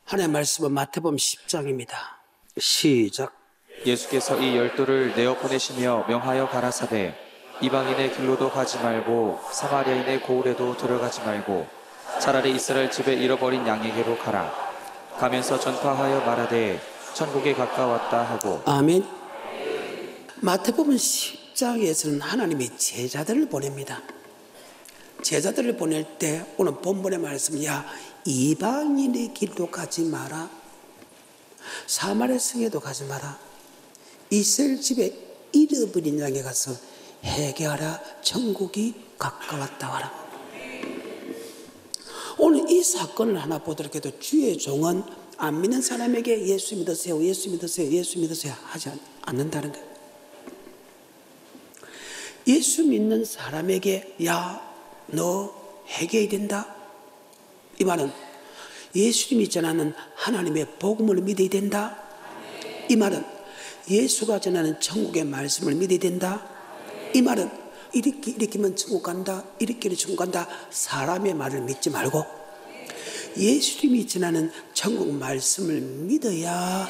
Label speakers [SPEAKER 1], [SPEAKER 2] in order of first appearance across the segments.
[SPEAKER 1] 하나님의 말씀은 마태복음 10장입니다. 시작.
[SPEAKER 2] 예수께서 이 12를 내어 보내시며 명하여 가라사대 이방인의 길로도 가지 말고 사마리아인의 고을에도 들어가지 말고 차라리 이스라엘 집에 잃어버린 양에게로 가라. 가면서 전파하여 말하되 천국에 가까웠다 하고.
[SPEAKER 1] 아멘. 마태복음 10장에서는 하나님이 제자들을 보냅니다. 제자들을 보낼 때 오늘 본문의 말씀, 야 이방인의 길로 가지 마라, 사마리아 성에도 가지 마라, 이스라엘 집에 잃어버린 양에 가서 회개하라, 천국이 가까웠다 하라. 오늘 이 사건을 하나 보도록 해도 주의 종은 안 믿는 사람에게 예수 믿으세요, 예수 믿으세요, 예수 믿으세요 하지 않는다는 거예요. 예수 믿는 사람에게 야 너 회개해야 된다, 이 말은 예수님이 전하는 하나님의 복음을 믿어야 된다, 이 말은 예수가 전하는 천국의 말씀을 믿어야 된다, 이 말은 이렇게면 천국 간다, 이렇게는 천국 간다, 사람의 말을 믿지 말고 예수님이 전하는 천국 말씀을 믿어야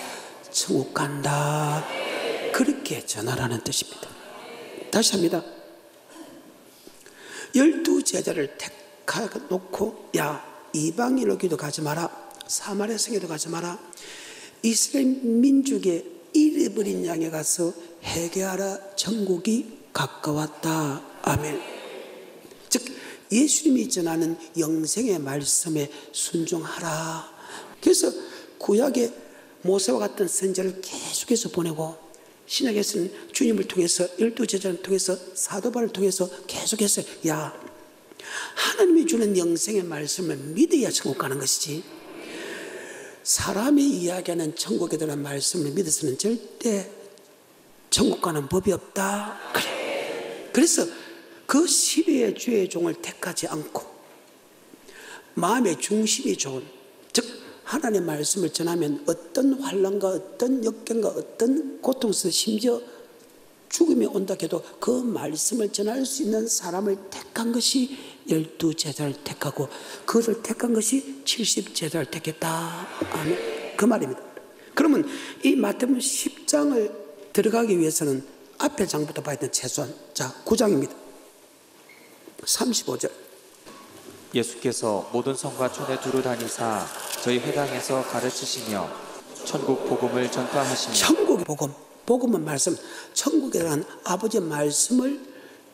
[SPEAKER 1] 천국 간다, 그렇게 전하라는 뜻입니다. 다시 합니다. 12제자를 택하놓고 야 이방인에게도 가지 마라, 사마리아 성에도 가지 마라, 이스라엘 민족의 잃어버린 양에 가서 회개하라, 천국이 가까웠다. 아멘. 즉 예수님이 전하는 영생의 말씀에 순종하라. 그래서 구약의 모세와 같은 선지자를 계속해서 보내고 신약에서는 주님을 통해서 12제자를 통해서 사도바를 통해서 계속해서 야 하나님이 주는 영생의 말씀을 믿어야 천국 가는 것이지, 사람이 이야기하는 천국에 대한 말씀을 믿어서는 절대 천국 가는 법이 없다. 그래서 그 시대의 주의 종을 택하지 않고 마음의 중심이 좋은, 즉 하나님의 말씀을 전하면 어떤 환난과 어떤 역경과 어떤 고통 속에서 심지어 죽음이 온다 해도 그 말씀을 전할 수 있는 사람을 택한 것이 12제자를 택하고, 그를 택한 것이 70제자를 택했다. 아멘. 그 말입니다. 그러면 이 마태복음 10장을 들어가기 위해서는 앞에 장부터 봐야 되는 최소한 9장입니다. 35절.
[SPEAKER 2] 예수께서 모든 성과 촌에 두루 다니사 저희 회당에서 가르치시며 천국 복음을 전파하시며. 천국의
[SPEAKER 1] 복음, 복음은 말씀, 천국에 대한 아버지의 말씀을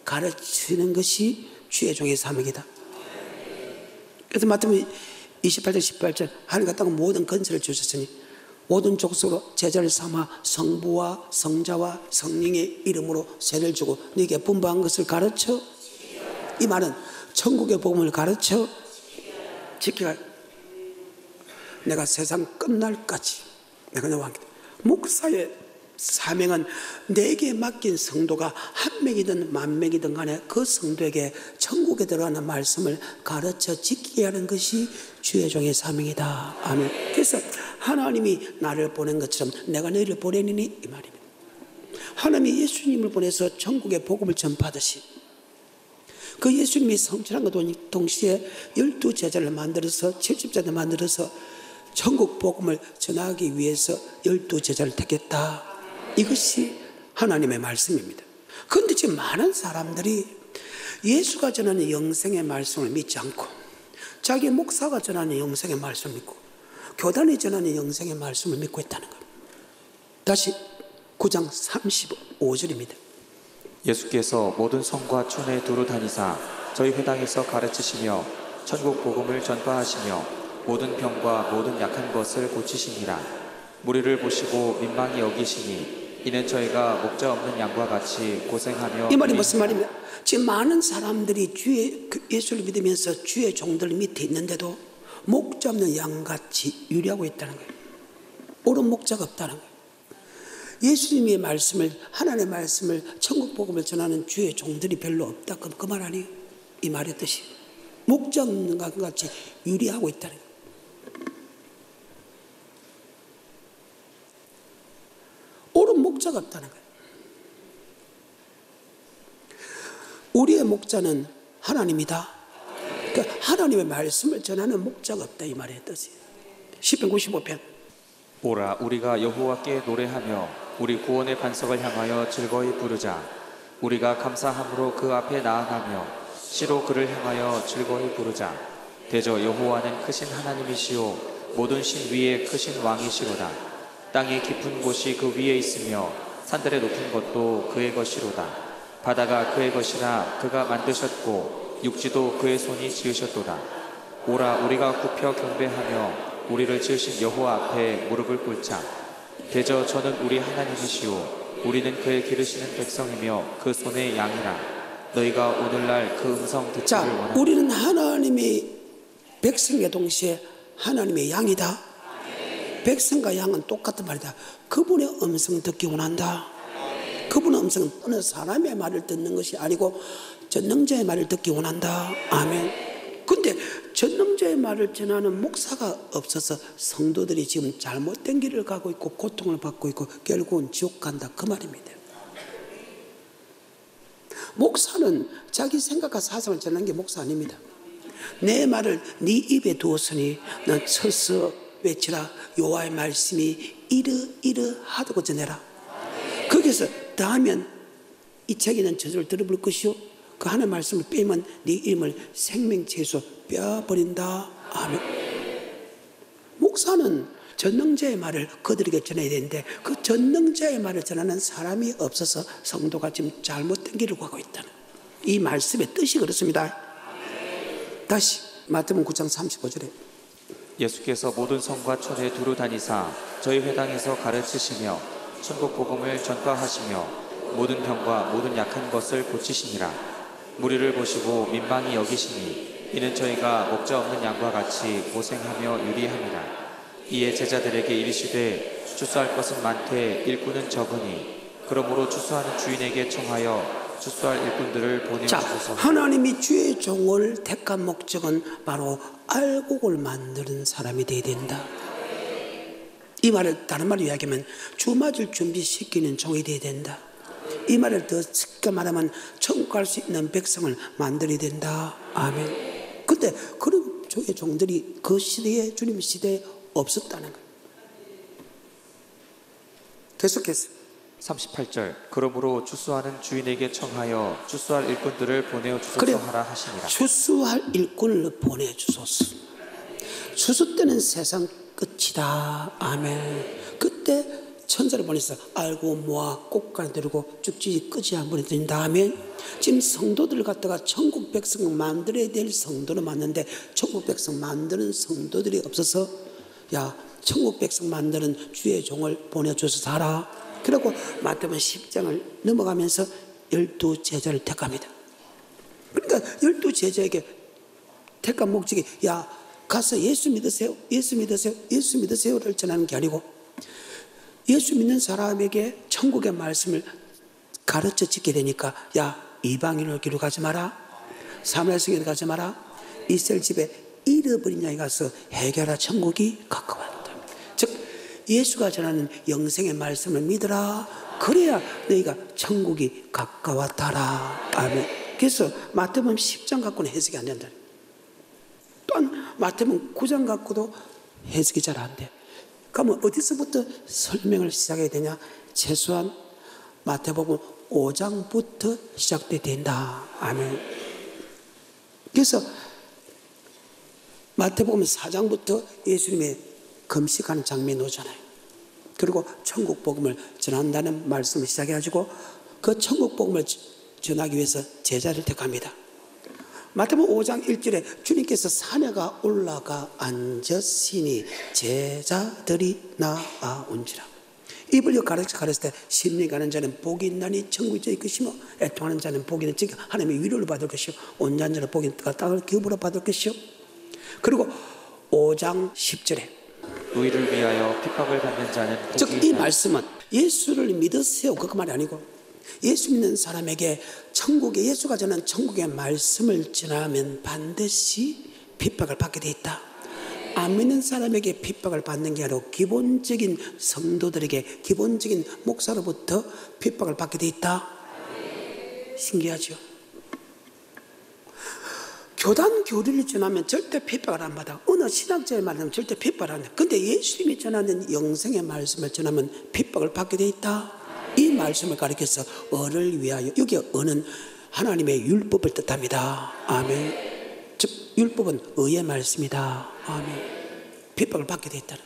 [SPEAKER 1] 가르치는 것이 주의 종의 사명이다. 그래서 마태복음 28절 18절 하나님과 땅 모든 건설을 주셨으니 모든 족속으로 제자를 삼아 성부와 성자와 성령의 이름으로 세례를 주고 너에게 분부한 것을 가르쳐. 이 말은 천국의 복음을 가르쳐 지켜야. 내가 세상 끝날까지 내가 너와 함께. 목사의 사명은 내게 맡긴 성도가 한 명이든 만 명이든 간에 그 성도에게 천국에 들어가는 말씀을 가르쳐 지키게 하는 것이 주의 종의 사명이다. 아멘. 그래서 하나님이 나를 보낸 것처럼 내가 너희를 보내니 이 말입니다. 하나님이 예수님을 보내서 천국의 복음을 전파하듯이 그 예수님이 성취한 것과 동시에 12제자를 만들어서 70제자를 만들어서 천국 복음을 전하기 위해서 12제자를 택했다. 이것이 하나님의 말씀입니다. 그런데 지금 많은 사람들이 예수가 전하는 영생의 말씀을 믿지 않고 자기 목사가 전하는 영생의 말씀을 믿고 교단이 전하는 영생의 말씀을 믿고 있다는 겁니다. 다시 9장 35절입니다.
[SPEAKER 2] 예수께서 모든 성과 촌에 두루 다니사 저희 회당에서 가르치시며 천국 복음을 전파하시며 모든 병과 모든 약한 것을 고치시니라. 무리를 보시고 민망히 여기시니 이는 저희가 목자 없는 양과 같이 고생하며.
[SPEAKER 1] 이 말이 무슨 말입니까? 지금 많은 사람들이 주의 예수를 믿으면서 주의 종들 밑에 있는데도 목자 없는 양같이 유리하고 있다는 거예요. 옳은 목자가 없다는 거예요. 예수님의 말씀을, 하나님의 말씀을, 천국 복음을 전하는 주의 종들이 별로 없다. 그럼 그 말 아니에요? 이 말의 뜻이 목자 없는 것 같이 유리하고 있다는 거예요. 옳은 목자가 없다는 거예요. 우리의 목자는 하나님이다. 그러니까 하나님의 말씀을 전하는 목자가 없다, 이 말의 뜻이에요. 시편 95편.
[SPEAKER 2] 오라 우리가 여호와께 노래하며 우리 구원의 반석을 향하여 즐거이 부르자. 우리가 감사함으로 그 앞에 나아가며 시로 그를 향하여 즐거이 부르자. 대저 여호와는 크신 하나님이시오 모든 신 위에 크신 왕이시로다. 땅의 깊은 곳이 그 위에 있으며 산들의 높은 것도 그의 것이로다. 바다가 그의 것이라 그가 만드셨고 육지도 그의 손이 지으셨도다. 오라 우리가 굽혀 경배하며 우리를 지으신 여호와 앞에 무릎을 꿇자. 대저 저는 우리 하나님이시오 우리는 그의 기르시는 백성이며 그 손의 양이라. 너희가 오늘날 그 음성 듣기를
[SPEAKER 1] 자,
[SPEAKER 2] 원하노라.
[SPEAKER 1] 우리는 하나님의 백성과 동시에 하나님의 양이다. 백성과 양은 똑같은 말이다. 그분의 음성 듣기 원한다. 그분의 음성은 어느 사람의 말을 듣는 것이 아니고 전능자의 말을 듣기 원한다. 아멘. 근데 전능자의 말을 전하는 목사가 없어서 성도들이 지금 잘못된 길을 가고 있고 고통을 받고 있고 결국은 지옥 간다, 그 말입니다. 목사는 자기 생각과 사상을 전하는 게 목사 아닙니다. 내 말을 네 입에 두었으니 넌 서서 외치라. 여호와의 말씀이 이러하다고 전해라. 거기서 더하면 이 책에는 저절로 들어볼 것이요 그 하나의 말씀을 빼면 네 이름을 생명책에서 빼버린다. 아멘. 목사는 전능자의 말을 그들에게 전해야 되는데 그 전능자의 말을 전하는 사람이 없어서 성도가 지금 잘못된 길을 가고 있다는 이 말씀의 뜻이 그렇습니다. 다시 마태복음 9장 35절에
[SPEAKER 2] 예수께서 모든 성과 촌에 두루 다니사 저희 회당에서 가르치시며 천국 복음을 전파하시며 모든 병과 모든 약한 것을 고치시니라. 무리를 보시고 민망히 여기시니 이는 저희가 목자 없는 양과 같이 고생하며 유리함이라. 이에 제자들에게 이르시되 추수할 것은 많되 일꾼은 적으니 그러므로 추수하는 주인에게 청하여 추수할 일꾼들을 보내주소서.
[SPEAKER 1] 하나님이 주의 종을 택한 목적은 바로 알곡을 만드는 사람이 되어야 된다. 이 말을 다른 말로 이야기하면 주 맞을 준비시키는 종이 되어야 된다. 이 말을 더 쉽게 말하면 천국 갈 수 있는 백성을 만들어야 된다. 아멘. 근데 그런 주의 종들이 그 시대에 주님 시대에 없었다는 거예요. 계속해서
[SPEAKER 2] 38절 그러므로 추수하는 주인에게 청하여 추수할 일꾼들을 보내주소서 하라 하시니라.
[SPEAKER 1] 추수할 일꾼을 보내주소서. 추수 때는 세상 끝이다. 아멘. 그때 천사를 보내서 알고 모아 꽃가루 들고 쭉지 끄지 한 번에 드린 다음에 지금 성도들을 갖다가 천국 백성 만들어야 될 성도는 맞는데 천국 백성 만드는 성도들이 없어서 야 천국 백성 만드는 주의 종을 보내줘서 하라. 그리고 마태복음 10장을 넘어가면서 12제자를 택합니다. 그러니까 12제자에게 택한 목적이 야 가서 예수 믿으세요, 예수 믿으세요, 예수 믿으세요를 전하는 게 아니고 예수 믿는 사람에게 천국의 말씀을 가르쳐 짓게 되니까 야 이방인을 길로 가지 마라, 사마리아 성에도 가지 마라, 이스라엘 집에 잃어버린 양에 가서 해결하라. 천국이 가까웠다. 즉 예수가 전하는 영생의 말씀을 믿으라. 그래야 너희가 천국이 가까웠다라. 아멘. 그래서 마태복음 10장 갖고는 해석이 안 된다. 또한 마태복음 9장 갖고도 해석이 잘 안 돼. 그러면 어디서부터 설명을 시작해야 되냐? 최소한 마태복음 5장부터 시작돼야 된다. 아멘. 그래서 마태복음 4장부터 예수님의 금식하는 장면이 오잖아요. 그리고 천국 복음을 전한다는 말씀을 시작해가지고 그 천국 복음을 전하기 위해서 제자를 택합니다. 마태복음 5장 1절에 주님께서 산에가 올라가 앉으시니 제자들이 나아온지라. 입을 가르칠 때 심리 가는 자는 복이 있나니 천국이 저희 것이며 애통하는 자는 복이 있는 즉 하나님의 위로를 받을 것이요 온전한 자는 복이 있다 땅을 기업으로 받을 것이요. 그리고 5장 10절에
[SPEAKER 2] 의를 위하여 핍박을 받는 자는 복이
[SPEAKER 1] 즉 이 말씀은 예수를 믿으세요 그거 말이 아니고 예수 믿는 사람에게 천국에 예수가 전한 천국의 말씀을 전하면 반드시 핍박을 받게 돼 있다. 안 믿는 사람에게 핍박을 받는 게 아니라 기본적인 성도들에게 기본적인 목사로부터 핍박을 받게 돼 있다. 신기하죠? 교단 교리를 전하면 절대 핍박을 안 받아. 어느 어느 신학자의 말하면 절대 핍박을 안 해. 근데 예수님이 전하는 영생의 말씀을 전하면 핍박을 받게 돼 있다. 이 말씀을 가리켜서 어를 위하여, 여기 어는 하나님의 율법을 뜻합니다. 아멘. 즉 율법은 의의 말씀이다. 아멘. 핍박을 받게 돼 있다.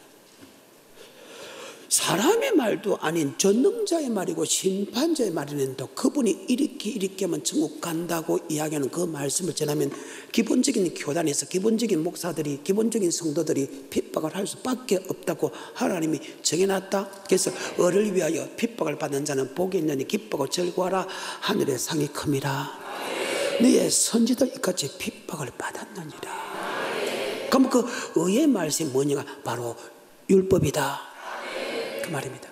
[SPEAKER 1] 사람의 말도 아닌 전능자의 말이고 심판자의 말이는데 그분이 이렇게 하면 천국 간다고 이야기하는 그 말씀을 전하면 기본적인 교단에서 기본적인 목사들이, 기본적인 성도들이 핍박을 할 수밖에 없다고 하나님이 정해놨다. 그래서 어를 위하여 핍박을 받는 자는 복이 있느니 기뻐하고 즐거워하라. 하늘의 상이 큼이라. 너의 선지들 이같이 핍박을 받았느니라. 그럼 그 의의 말씀이 뭐냐? 바로 율법이다. 그 말입니다.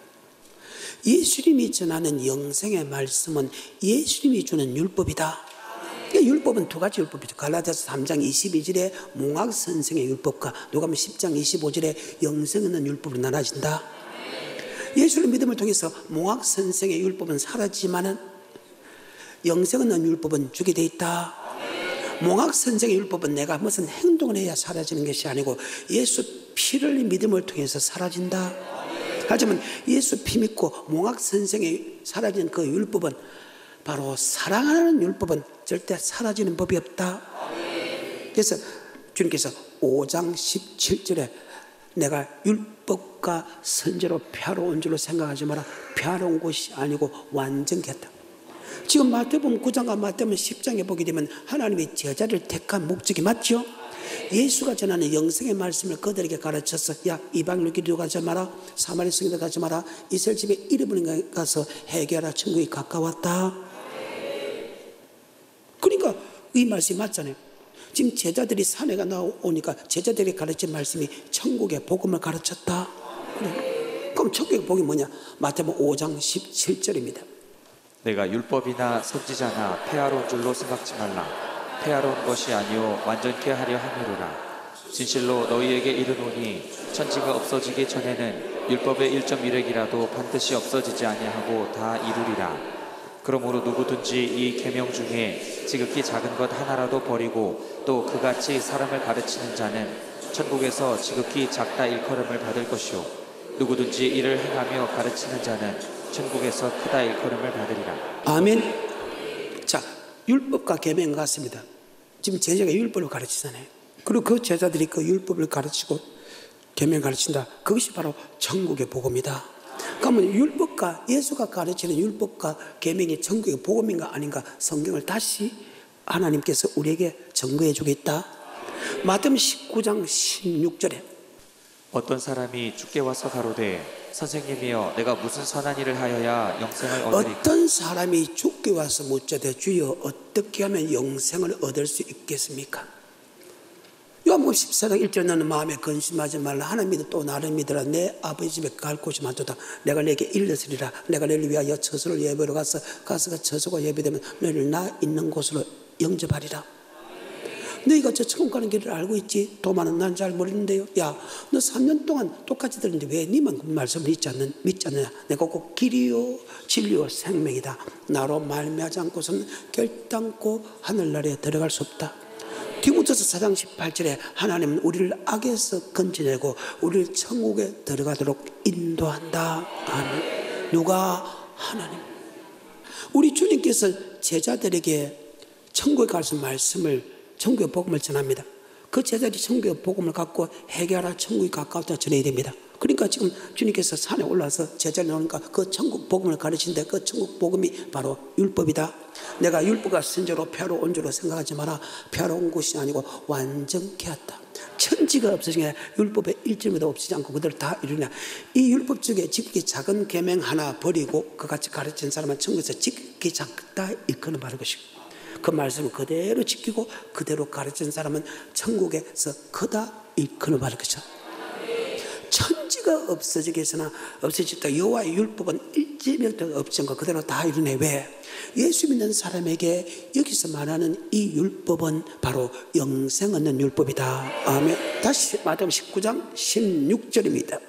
[SPEAKER 1] 예수님이 전하는 영생의 말씀은 예수님이 주는 율법이다. 율법은 두 가지 율법이죠. 갈라디아서 3장 22절에 몽학 선생의 율법과 누가복음 10장 25절에 영생 없는 율법으로 나눠진다. 예수를 믿음을 통해서 몽학 선생의 율법은 사라지지만은 영생 없는 율법은 주게 돼 있다. 몽학 선생의 율법은 내가 무슨 행동을 해야 사라지는 것이 아니고 예수 피를 믿음을 통해서 사라진다. 하지만 예수 피 믿고 몽학 선생의 사라진 그 율법은 바로 사랑하는 율법은 절대 사라지는 법이 없다. 그래서 주님께서 5장 17절에 내가 율법과 선지로 펴러온 줄로 생각하지 마라. 펴러온 것이 아니고 완전케 했다. 지금 마태복음 9장과 마태복음 10장에 보게 되면 하나님이 제자를 택한 목적이 맞죠? 예수가 전하는 영생의 말씀을 그들에게 가르쳐서 야 이방인을 기도 가지 마라, 사마리 성에도 가지 마라, 이스라엘 집에 잃어버린 가서 해결하라, 천국이 가까웠다. 그러니까 이 말씀이 맞잖아요. 지금 제자들이 산에가 나오니까 제자들이 가르친 말씀이 천국의 복음을 가르쳤다. 그래. 그럼 천국의 복음이 뭐냐? 마태복음 5장 17절입니다.
[SPEAKER 2] 내가 율법이나 선지자나 폐하러 온 줄로 생각지 말라. 폐하러 온 것이 아니요 완전케 하려 함이로라. 진실로 너희에게 이르노니 천지가 없어지기 전에는 율법의 1.1획이라도 반드시 없어지지 아니하고 다 이루리라. 그러므로 누구든지 이 계명 중에 지극히 작은 것 하나라도 버리고 또 그같이 사람을 가르치는 자는 천국에서 지극히 작다 일컬음을 받을 것이요 누구든지 이를 행하며 가르치는 자는 천국에서 크다 일컬음을 받으리라.
[SPEAKER 1] 아멘. 자, 율법과 계명 같습니다. 지금 제자가 율법을 가르치잖아요. 그리고 그 제자들이 그 율법을 가르치고 계명 가르친다. 그것이 바로 천국의 복음이다. 그러면 율법과 예수가 가르치는 율법과 계명이 천국의 복음인가 아닌가 성경을 다시 하나님께서 우리에게 증거해 주겠다. 마태복음 19장 16절에
[SPEAKER 2] 어떤 사람이 주께 와서 가로되 선생님이여 내가 무슨 선한 일을 하여야 영생을 얻으리까?
[SPEAKER 1] 어떤 사람이 주께 와서 묻자되 주여 어떻게 하면 영생을 얻을 수 있겠습니까? 요한복음 14장 1절에 너는 마음에 근심하지 말라. 하나님 믿어 또 나를 믿으라. 내 아버지 집에 갈 곳이 많도다. 내가 내게 일렀으리라. 내가 너를 위하여 처소를 예배로 가서 그 처소가 예배되면 너를 나 있는 곳으로 영접하리라. 너희가 저 천국 가는 길을 알고 있지? 도마는 난 잘 모르는데요. 야, 너 3년 동안 똑같이 들었는데 왜 니만 그 말씀을 믿지 않느냐? 내가 꼭 길이요 진리요 생명이다. 나로 말미암지 않고서는 결단코 하늘나라에 들어갈 수 없다. 디모데서 4장 18절에 하나님은 우리를 악에서 건져내고 우리를 천국에 들어가도록 인도한다. 아멘. 누가? 하나님. 우리 주님께서 제자들에게 천국에 가서 말씀을 천국의 복음을 전합니다. 그 제자들이 천국의 복음을 갖고 해결하라 천국이 가까웠다 전해야 됩니다. 그러니까 지금 주님께서 산에 올라서 제자를 나오니까 그 천국 복음을 가르치는데 그 천국 복음이 바로 율법이다. 내가 율법과 선지로 펴러 온 줄로 생각하지 마라. 펴러 온 것이 아니고 완전케 했다. 천지가 없어지냐 율법의 일점에도 없어지지 않고 그대로 다 이루냐. 이 율법 중에 지극히 작은 계명 하나 버리고 그같이 가르친 사람은 천국에서 지극히 작다 일컫는 바를 것이고 그 말씀을 그대로 지키고 그대로 가르친 사람은 천국에서 크다 일컬음을 받을 것이다. 천지가 없어지겠으나 없어졌다. 여호와의 율법은 일점일도 없어진 거 그대로 다 이루네. 왜? 예수 믿는 사람에게 여기서 말하는 이 율법은 바로 영생 얻는 율법이다. 아멘. 다시 마태복음 19장 16절입니다.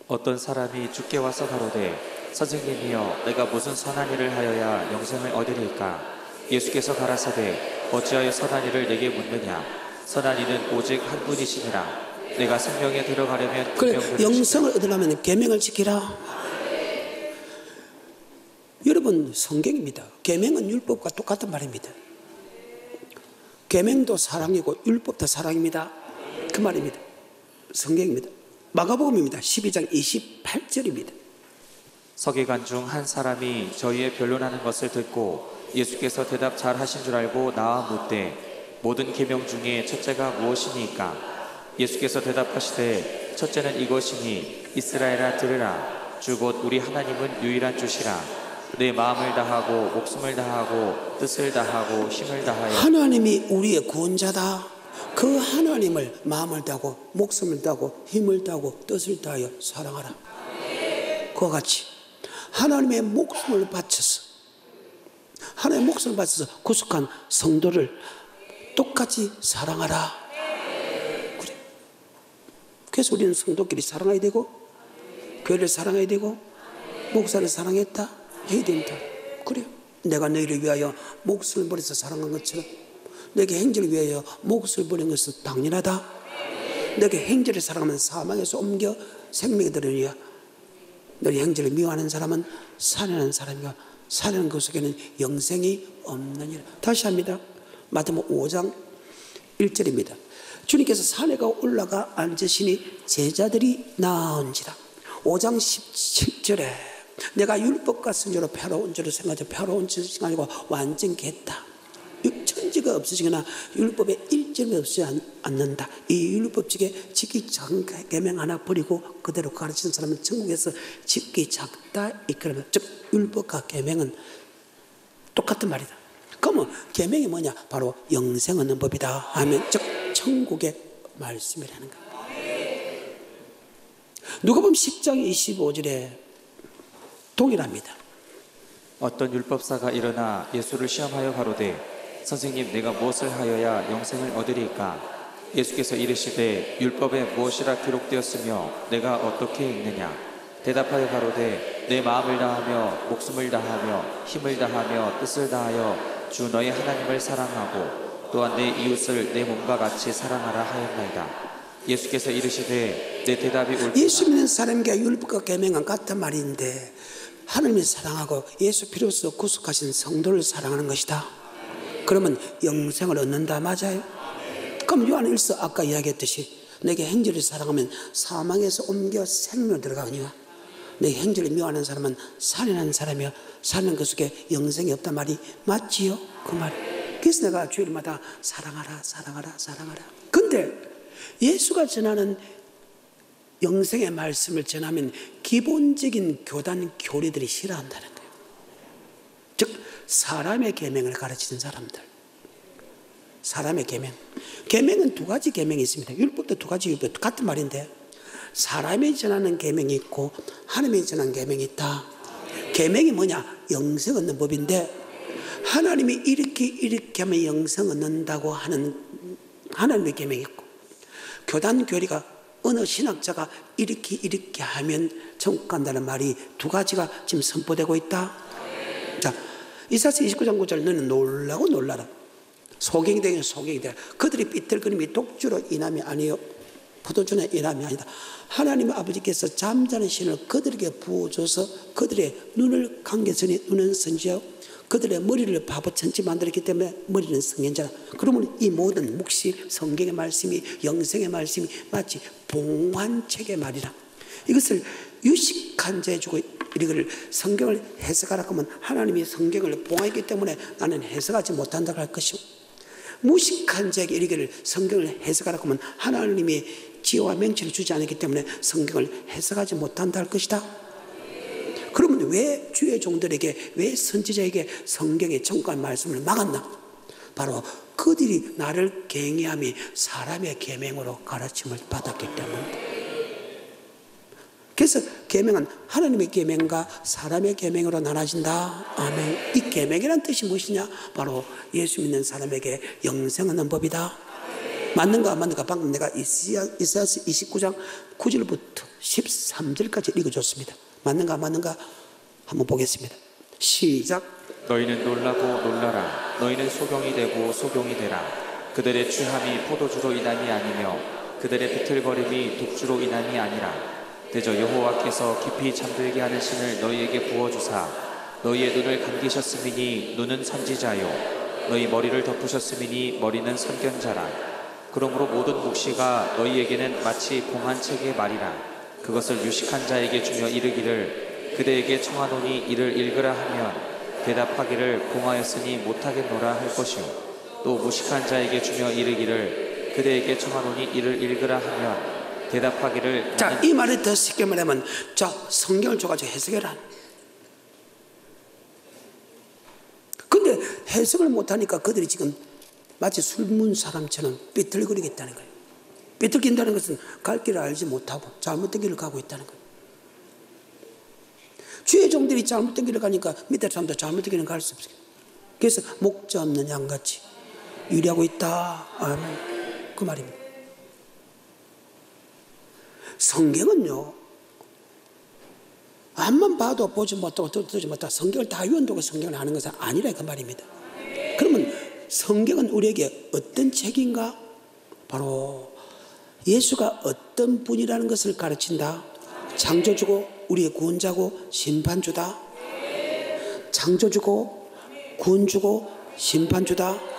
[SPEAKER 2] 어떤 사람이 주께 와서 가로되 선생님이여 내가 무슨 선한 일을 하여야 영생을 얻으리까? 예수께서 가라사대 어찌하여 선한 일을 내게 묻느냐? 선한 이는 오직 한 분이시니라. 내가 생명에 들어가려면
[SPEAKER 1] 그래,
[SPEAKER 2] 계명 들으시라.
[SPEAKER 1] 영생을 얻으려면 계명을 지키라. 여러분, 성경입니다. 계명은 율법과 똑같은 말입니다. 계명도 사랑이고 율법도 사랑입니다. 그 말입니다. 성경입니다. 마가복음입니다. 12장 28절입니다.
[SPEAKER 2] 서기관 중 한 사람이 저희의 변론하는 것을 듣고 예수께서 대답 잘 하신 줄 알고 나와 묻되 모든 계명 중에 첫째가 무엇이니까? 예수께서 대답하시되 첫째는 이것이니 이스라엘아 들으라. 주 곧 우리 하나님은 유일한 주시라. 내 마음을 다하고 목숨을 다하고 뜻을 다하고 힘을 다하여.
[SPEAKER 1] 하나님이 우리의 구원자다. 그 하나님을 마음을 다하고 목숨을 다하고 힘을 다하고 뜻을 다하여 사랑하라. 그와 같이 하나님의 목숨을 바쳐서 구속한 성도를 똑같이 사랑하라. 그래. 그래서 우리는 성도끼리 사랑해야 되고 교회를 사랑해야 되고 목사를 사랑했다 해야 된다. 그래요. 내가 너희를 위하여 목숨을 버려서 사랑한 것처럼 너에게 행제를 위하여 목숨을 버린 것은 당연하다. 너에게 행제를 사랑하면 사망에서 옮겨 생명에 들으리라. 너희 행제를 미워하는 사람은 살인하는 사람이고 살인하는 그 속에는 영생이 없느니라. 다시 합니다. 마태복음 5장 1절입니다. 주님께서 산에 올라가 앉으시니 제자들이 나온지라. 5장 17절에 내가 율법과 선지로 패러온 줄을 생각하죠. 패러온 줄이 아니고 완전겠다. 천지가 없어지거나 율법에 일점이 없지 않는다. 이 율법직에 지키 작은 계명 하나 버리고 그대로 가르치는 사람은 천국에서 지키 작다. 이끌면 즉 율법과 계명은 똑같은 말이다. 그러면 계명이 뭐냐? 바로 영생 얻는 법이다 하면 즉 천국의 말씀이라는 거야. 누가복음 10장 25절에 동일합니다.
[SPEAKER 2] 어떤 율법사가 일어나 예수를 시험하여 가로되 선생님 내가 무엇을 하여야 영생을 얻으리까? 예수께서 이르시되 율법에 무엇이라 기록되었으며 내가 어떻게 읽느냐? 대답하여 가로되 내 마음을 다하며 목숨을 다하며 힘을 다하며 뜻을 다하여 주 너의 하나님을 사랑하고 또한 내 이웃을 내 몸과 같이 사랑하라 하였나이다. 예수께서 이르시되 내 대답이 옳다.
[SPEAKER 1] 예수 믿는 사람과 율법과 계명은 같은 말인데 하나님을 사랑하고 예수 피로써 구속하신 성도를 사랑하는 것이다. 그러면 영생을 얻는다. 맞아요? 그럼 요한 1서 아까 이야기했듯이 내게 행제를 사랑하면 사망에서 옮겨 생명으로 들어가거니와 내게 행제를 미워하는 사람은 살인하는 사람이여 사는 그 속에 영생이 없단 말이 맞지요? 그 말. 그래서 내가 주일마다 사랑하라 사랑하라 사랑하라. 근데 예수가 전하는 영생의 말씀을 전하면 기본적인 교단 교리들이 싫어한다는 거예요. 즉 사람의 계명을 가르치는 사람들. 사람의 계명. 계명은 두 가지 계명이 있습니다. 율법도 두 가지 율법 같은 말인데 사람이 전하는 계명이 있고 하나님이 전하는 계명이 있다. 계명이 뭐냐? 영생 얻는 법인데 하나님이 이렇게 하면 영생 얻는다고 하는 하나님의 계명이 있고 교단 교리가 어느 신학자가 이렇게 하면 천국 간다는 말이 두 가지가 지금 선포되고 있다. 자, 이사야서 29장 9절 너는 놀라고 놀라라. 소경이 되긴 소경이 되라. 그들이 삐뚤거림이 독주로 인함이 아니요 포도주나 인함이 아니다. 하나님 아버지께서 잠자는 신을 그들에게 부어줘서 그들의 눈을 감겼으니 눈은 선지하고 그들의 머리를 바보천지 만들었기 때문에 머리는 성경자라. 그러면 이 모든 묵시 성경의 말씀이 영생의 말씀이 마치 봉환책의 말이라. 이것을 유식한 자에 주고 이걸 성경을 해석하라고 하면 하나님이 성경을 봉하기 때문에 나는 해석하지 못한다고 할 것이고 무식한 자에게 이르기를 성경을 해석하라고 하면 하나님이 지혜와 명철을 주지 않았기 때문에 성경을 해석하지 못한다 할 것이다. 그러면 왜 주의 종들에게 왜 선지자에게 성경의 정확한 말씀을 막았나? 바로 그들이 나를 경외함이 사람의 계명으로 가르침을 받았기 때문이다. 그래서 계명은 하나님의 계명과 사람의 계명으로 나눠진다. 아멘. 이 계명이란 뜻이 무엇이냐? 바로 예수 믿는 사람에게 영생 얻는 법이다. 맞는가 안 맞는가? 방금 내가 이사야서 29장 9절부터 13절까지 읽어줬습니다. 맞는가 안 맞는가? 한번 보겠습니다. 시작.
[SPEAKER 2] 너희는 놀라고 놀라라. 너희는 소경이 되고 소경이 되라. 그들의 취함이 포도주로 인함이 아니며 그들의 비틀거림이 독주로 인함이 아니라 대저 여호와께서 깊이 잠들게 하는 신을 너희에게 부어주사 너희의 눈을 감기셨음이니 눈은 선지자요 너희 머리를 덮으셨음이니 머리는 선견자라. 그러므로 모든 묵시가 너희에게는 마치 봉한 책의 말이라. 그것을 유식한 자에게 주며 이르기를 그대에게 청하노니 이를 읽으라 하면 대답하기를 봉하였으니 못하겠노라 할 것이요 또 무식한 자에게 주며 이르기를 그대에게 청하노니 이를 읽으라 하면 대답하기를
[SPEAKER 1] 자, 이 말을 더 쉽게 말하면 자, 성경을 줘가지고 해석해라. 근데 해석을 못하니까 그들이 지금 마치 술문 사람처럼 삐뚤거리겠다는 거예요. 삐뚤긴다는 것은 갈 길을 알지 못하고 잘못된 길을 가고 있다는 거예요. 주의 종들이 잘못된 길을 가니까 밑에 사람도 잘못된 길을 갈 수 없어요. 그래서 목자 없는 양같이 유리하고 있다. 아멘. 그 말입니다. 성경은요, 앞만 봐도 보지 못하고 듣지 못하고 성경을 다 외운다고 성경을 아는 것은 아니라 그 말입니다. 그러면 성경은 우리에게 어떤 책인가? 바로 예수가 어떤 분이라는 것을 가르친다. 창조주고 우리의 구원자고 심판주다. 창조주고 구원주고 심판주다.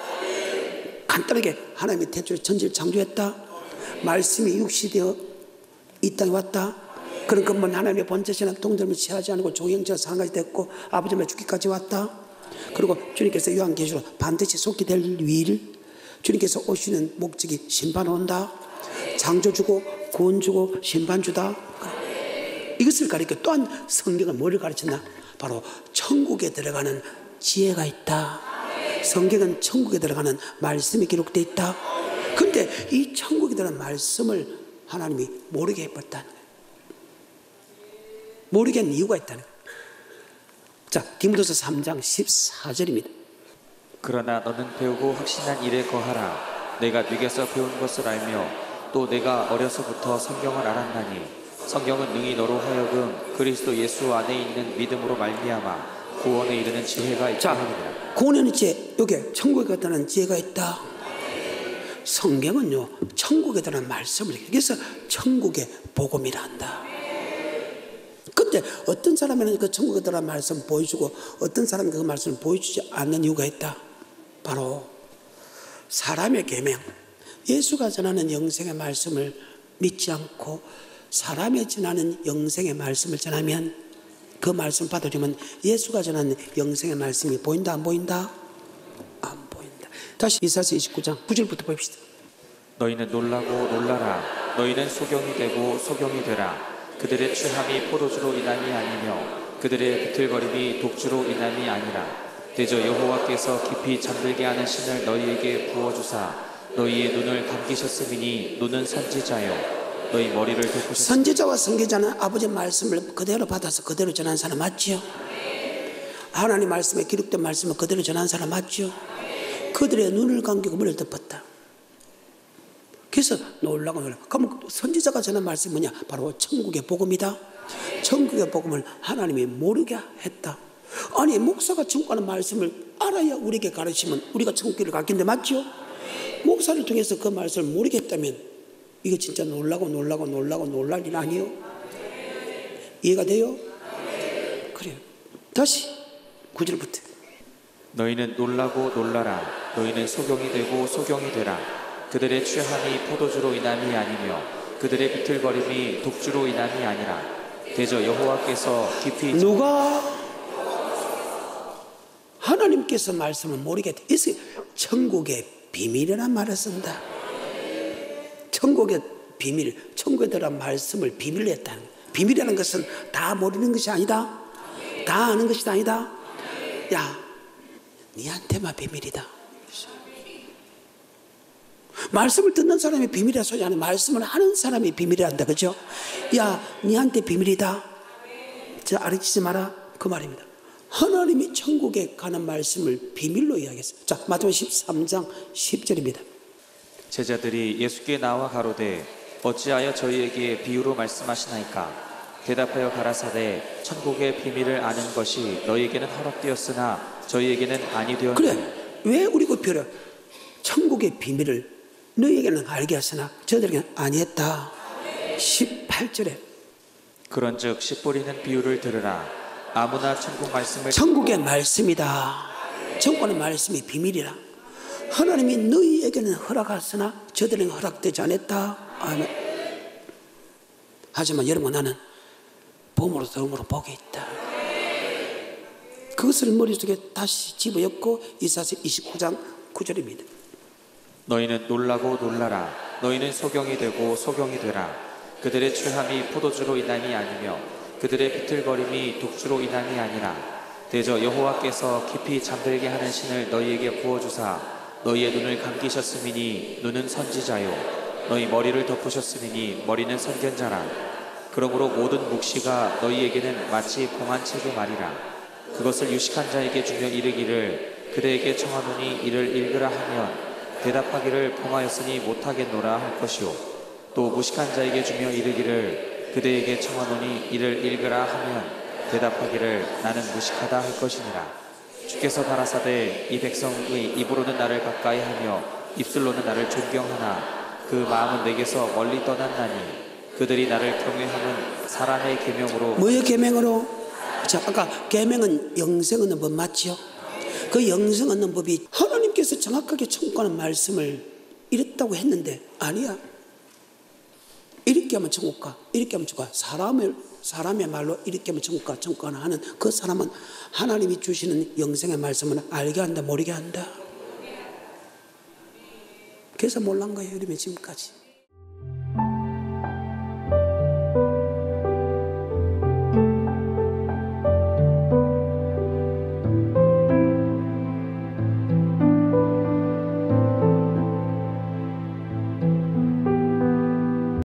[SPEAKER 1] 간단하게 하나님의 태초에 천지를 창조했다. 말씀이 육시되어 이 땅에 왔다. 그런 것만 하나님의 본체시나 동들을 취하지 않고 종형제가 상까지 됐고 아버지만 죽기까지 왔다. 그리고 주님께서 요한계시로 반드시 속히 될 일, 주님께서 오시는 목적이 심판을 온다. 창조주고 구원주고 심판주다. 이것을 가르쳐 또한 성경은 뭐를 가르쳤나? 바로 천국에 들어가는 지혜가 있다. 성경은 천국에 들어가는 말씀이 기록되어 있다. 그런데 이 천국에 들어가는 말씀을 하나님이 모르게 해버렸다는 거예요. 모르게 한 이유가 있다는 거예요. 자, 디모데서 3장 14절입니다.
[SPEAKER 2] 그러나 너는 배우고 확신한 일에 거하라. 내가 네게서 배운 것을 알며 또 내가 어려서부터 성경을 알았나니 성경은 능히 너로 하여금 그리스도 예수 안에 있는 믿음으로 말미암아 구원에 이르는 지혜가 있다 하느니라.
[SPEAKER 1] 구원에는 지혜, 여기 천국에 가다는 지혜가 있다. 성경은요, 천국에 대한 말씀을, 그래서 천국의 복음이라 한다. 근데 어떤 사람에는 그 천국에 대한 말씀을 보여주고 어떤 사람은 그 말씀을 보여주지 않는 이유가 있다. 바로 사람의 계명, 예수가 전하는 영생의 말씀을 믿지 않고 사람이 전하는 영생의 말씀을 전하면 그 말씀을 받아주면 예수가 전하는 영생의 말씀이 보인다 안 보인다? 안 보인다. 다시 이사야서 29장 9절부터 봅시다.
[SPEAKER 2] 너희는 놀라고 놀라라. 너희는 소경이 되고 소경이 되라. 그들의 취함이 포도주로 인함이 아니며 그들의 비틀거림이 독주로 인함이 아니라 대저 여호와께서 깊이 잠들게 하는 신을 너희에게 부어주사 너희의 눈을 감기셨음이니 눈은 선지자요 너희 머리를 덮으셨으니.
[SPEAKER 1] 선지자와 선교자는 아버지의 말씀을 그대로 받아서 그대로 전한 사람 맞지요? 하나님 말씀에 기록된 말씀을 그대로 전한 사람 맞지요? 그들의 눈을 감기고 머리를 덮었다. 그래서 놀라고. 그럼 선지자가 전한 말씀이 뭐냐? 바로 천국의 복음이다. 천국의 복음을 하나님이 모르게 했다. 아니, 목사가 천국 가는 말씀을 알아야 우리에게 가르치면 우리가 천국길을 갔겠는데 맞죠? 목사를 통해서 그 말씀을 모르게 했다면 이거 진짜 놀라고 놀랄 일 아니에요? 이해가 돼요? 그래요. 다시 9절부터.
[SPEAKER 2] 너희는 놀라고 놀라라. 너희는 소경이 되고 소경이 되라. 그들의 취함이 포도주로 인함이 아니며 그들의 비틀거림이 독주로 인함이 아니라 대저 여호와께서 깊이.
[SPEAKER 1] 누가? 하나님께서 말씀을 모르게 돼. 천국의 비밀이라는 말을 쓴다. 천국의 비밀, 천국에 들어간 말씀을 비밀로 했다는 거예요. 비밀이라는 것은 다 모르는 것이 아니다. 다 아는 것이 아니다. 야, 니한테만 비밀이다. 말씀을 듣는 사람이 비밀이라 소리 안 해. 말씀을 하는 사람이 비밀이란다. 그죠? 야, 니한테 비밀이다. 저 알아치지 마라. 그 말입니다. 하나님이 천국에 가는 말씀을 비밀로 이야기했어요. 자, 마태복음 13장 10절입니다.
[SPEAKER 2] 제자들이 예수께 나와 가로되 어찌하여 저희에게 비유로 말씀하시나이까? 대답하여 가라사대 천국의 비밀을 아는 것이 너희에게는 허락되었으나 저희에게는 아니 되었나니.
[SPEAKER 1] 그래, 왜 우리 그 표를 천국의 비밀을 너희에게는 알게 하시나 저들에게는 아니했다. 18절에
[SPEAKER 2] 그런즉 씨 뿌리는 비유를 들으라. 아무나 천국 말씀을
[SPEAKER 1] 천국의 말씀이다. 천국의 말씀이 비밀이라. 하나님이 너희에게는 허락하시나 저들에게는 허락되지 않았다. 아멘. 하지만 여러분, 나는 봄으로 덤으로 복이 있다. 그것을 머릿속에 다시 집어넣고 이사야서 29장 9절입니다.
[SPEAKER 2] 너희는 놀라고 놀라라. 너희는 소경이 되고 소경이 되라. 그들의 취함이 포도주로 인함이 아니며 그들의 비틀거림이 독주로 인함이 아니라 대저 여호와께서 깊이 잠들게 하는 신을 너희에게 부어주사 너희의 눈을 감기셨음이니 눈은 선지자요 너희 머리를 덮으셨음이니 머리는 선견자라. 그러므로 모든 묵시가 너희에게는 마치 봉한책의 말이라. 그것을 유식한 자에게 주며 이르기를 그대에게 청하노니 이를 읽으라 하면 대답하기를 봉하였으니 못하겠노라 할 것이요 또 무식한 자에게 주며 이르기를 그대에게 청하노니 이를 읽으라 하면 대답하기를 나는 무식하다 할 것이니라. 주께서 가라사대 이 백성의 입으로는 나를 가까이 하며 입술로는 나를 존경하나 그 마음은 내게서 멀리 떠났나니 그들이 나를 경외하는 사람의 계명으로.
[SPEAKER 1] 뭐의 계명으로? 자, 아까 계명은 영생 얻는 법 맞죠? 그 영생 얻는 법이 하나님께서 정확하게 청구하는 말씀을 이랬다고 했는데 아니야. 이렇게 하면 천국 가, 이렇게 하면 천국 가. 사람의 말로 이렇게 하면 천국 가, 천국 가나 하는 그 사람은 하나님이 주시는 영생의 말씀을 알게 한다, 모르게 한다. 그래서 몰란 거예요, 여러분, 지금까지.